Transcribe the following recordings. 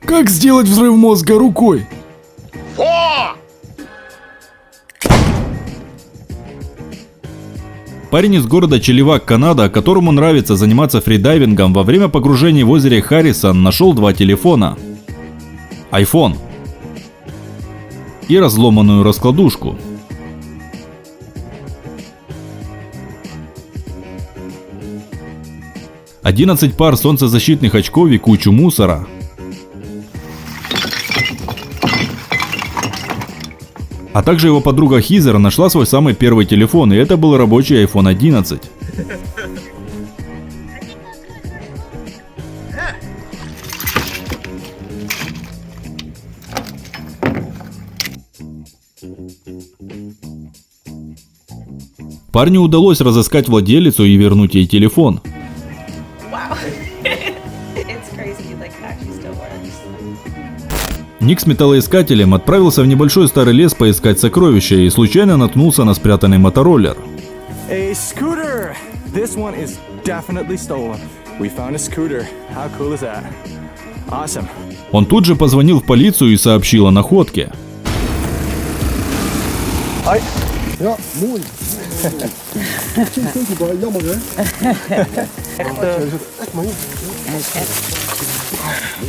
Как сделать взрыв мозга рукой? Парень из города Челливак, Канада, которому нравится заниматься фридайвингом, во время погружения в озере Харрисон нашел два телефона. iPhone и разломанную раскладушку. «11 пар солнцезащитных очков и кучу мусора. А также его подруга Хизер нашла свой самый первый телефон, и это был рабочий iPhone 11. Парню удалось разыскать владелицу и вернуть ей телефон. Ник с металлоискателем отправился в небольшой старый лес поискать сокровища и случайно наткнулся на спрятанный мотороллер. A scooter! This one is definitely stolen. We found a scooter. How cool is that? Awesome. Он тут же позвонил в полицию и сообщил о находке.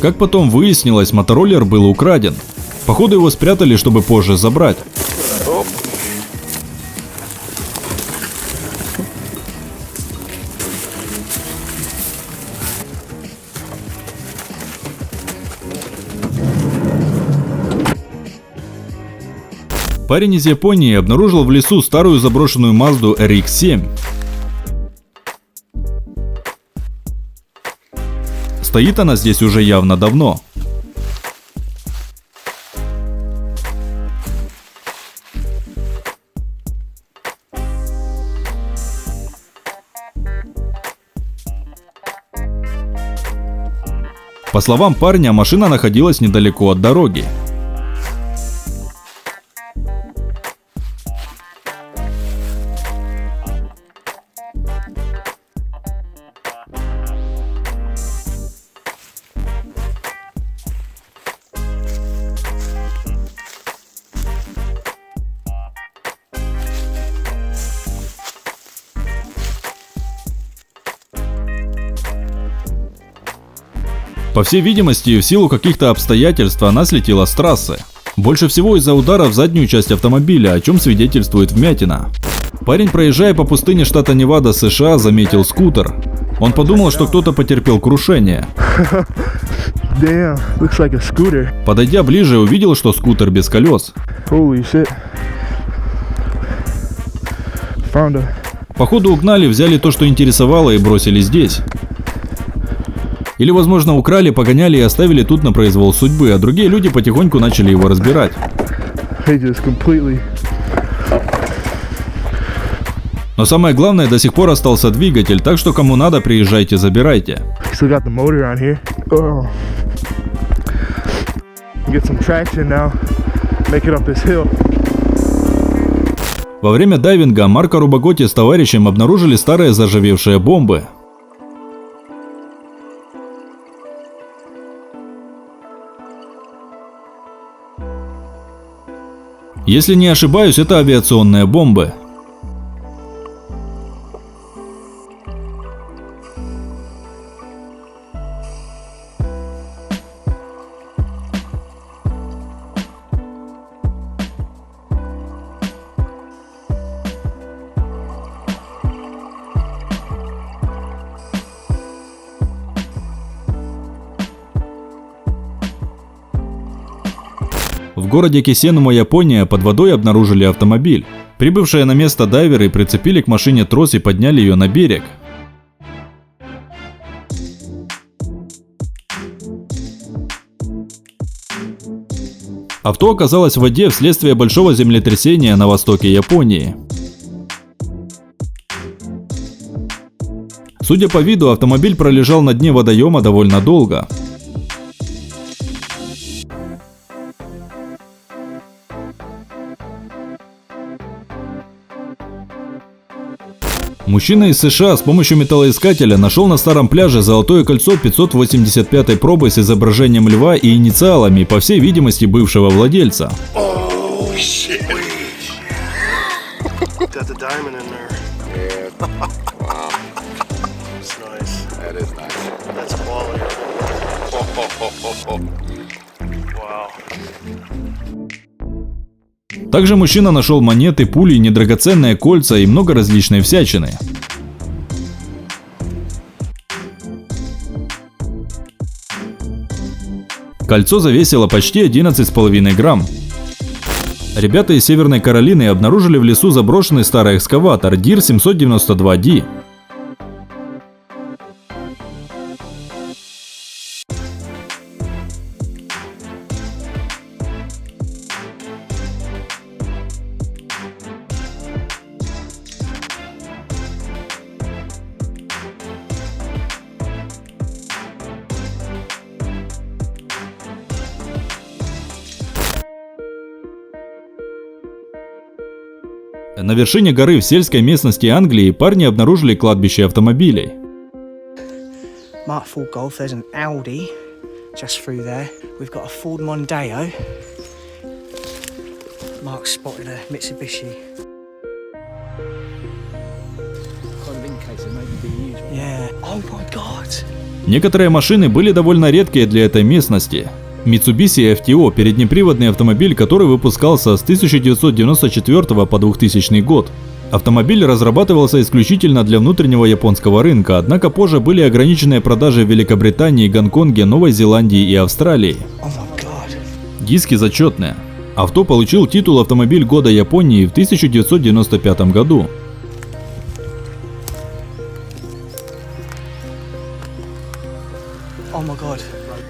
Как потом выяснилось, мотороллер был украден. Походу его спрятали, чтобы позже забрать. Парень из Японии обнаружил в лесу старую заброшенную Mazda RX-7. Стоит она здесь уже явно давно. По словам парня, машина находилась недалеко от дороги. По всей видимости, в силу каких-то обстоятельств она слетела с трассы. Больше всего из-за удара в заднюю часть автомобиля, о чем свидетельствует вмятина. Парень, проезжая по пустыне штата Невада, США, заметил скутер. Он подумал, что кто-то потерпел крушение. Damn, looks like a scooter. Подойдя ближе, увидел, что скутер без колес. Holy shit. Found a... Походу угнали, взяли то, что интересовало, и бросили здесь. Или, возможно, украли, погоняли и оставили тут на произвол судьбы, а другие люди потихоньку начали его разбирать. They just completely... Но самое главное, до сих пор остался двигатель, так что кому надо, приезжайте, забирайте. Still got the motor on here. Oh. Get some traction now. Make it up this hill. Во время дайвинга Марко Рубаготти с товарищем обнаружили старые заржавевшие бомбы. Если не ошибаюсь, это авиационные бомбы. В городе Кисенума, Япония, под водой обнаружили автомобиль. Прибывшие на место дайверы прицепили к машине трос и подняли ее на берег. Авто оказалось в воде вследствие большого землетрясения на востоке Японии. Судя по виду, автомобиль пролежал на дне водоема довольно долго. Мужчина из США с помощью металлоискателя нашел на старом пляже золотое кольцо 585-й пробы с изображением льва и инициалами, по всей видимости, бывшего владельца. Oh, shit. Got the diamond in there. Yeah. Wow. It's nice. That is nice. That's quality. Wow. Также мужчина нашел монеты, пули, недрагоценные кольца и много различной всячины. Кольцо завесило почти 11,5 грамм. Ребята из Северной Каролины обнаружили в лесу заброшенный старый экскаватор Deere 792D. На вершине горы в сельской местности Англии парни обнаружили кладбище автомобилей. Mark Ford Golf, there's an Audi just through there. We've got a Ford Mondeo. Mark spotted a Mitsubishi. Kind of indicates it may be used. Yeah. Oh my god. Некоторые машины были довольно редкие для этой местности. Mitsubishi FTO – переднеприводный автомобиль, который выпускался с 1994 по 2000 год. Автомобиль разрабатывался исключительно для внутреннего японского рынка, однако позже были ограниченные продажи в Великобритании, Гонконге, Новой Зеландии и Австралии. Oh my god. Диски зачетные. Авто получил титул «Автомобиль года Японии» в 1995 году. Oh my god.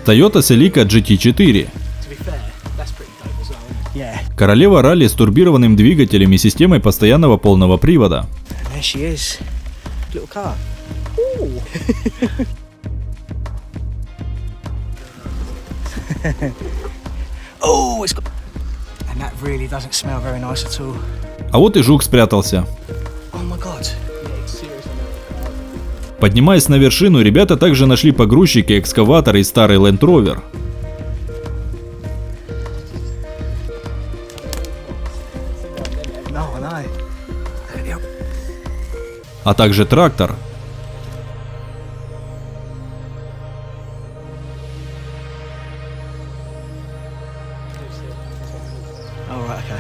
Toyota Celica GT4. To be fair, that's pretty dope as well. Yeah. Королева ралли с турбированным двигателем и системой постоянного полного привода. And there she is. Little car. Ooh. Oh, it's got... And that really doesn't smell very nice at all. А вот и жук спрятался. Oh my god. Поднимаясь на вершину, ребята также нашли погрузчики, экскаватор и старый Land Rover. No, I know. Yep. А также трактор. Oh, right, okay.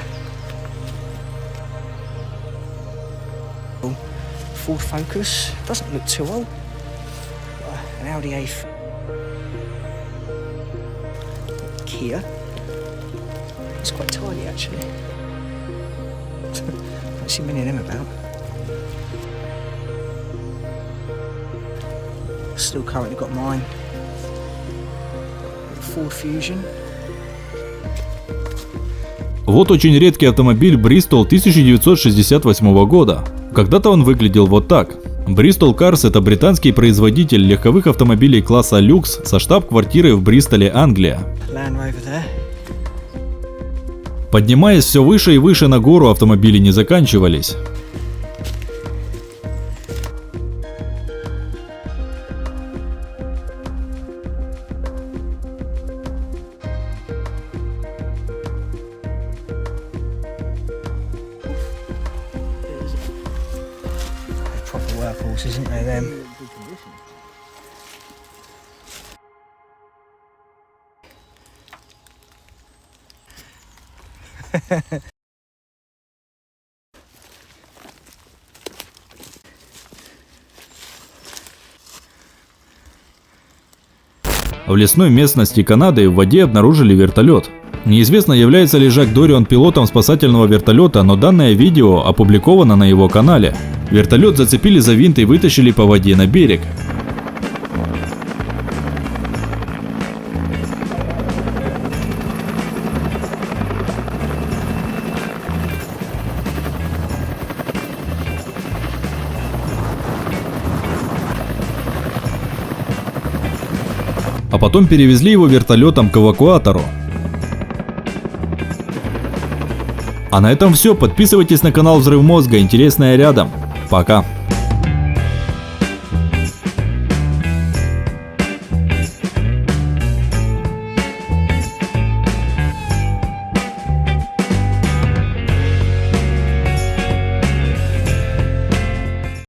Ford Focus, doesn't look too old. An Audi A3. Kia. It's quite tiny actually. Don't see many of them about. Still currently got mine. Ford Fusion. Вот очень редкий автомобиль Bristol 1968 года. Когда-то он выглядел вот так. Bristol Cars – это британский производитель легковых автомобилей класса люкс со штаб-квартирой в Бристоле, Англия. Land Rover there. Поднимаясь все выше и выше на гору, автомобили не заканчивались. Proper workhorse, isn't they, them? В лесной местности Канады в воде обнаружили вертолет. Неизвестно, является ли Жак Дорион пилотом спасательного вертолета, но данное видео опубликовано на его канале. Вертолет зацепили за винт и вытащили по воде на берег. А потом перевезли его вертолетом к эвакуатору. А на этом все. Подписывайтесь на канал Взрыв Мозга. Интересное рядом. Пока.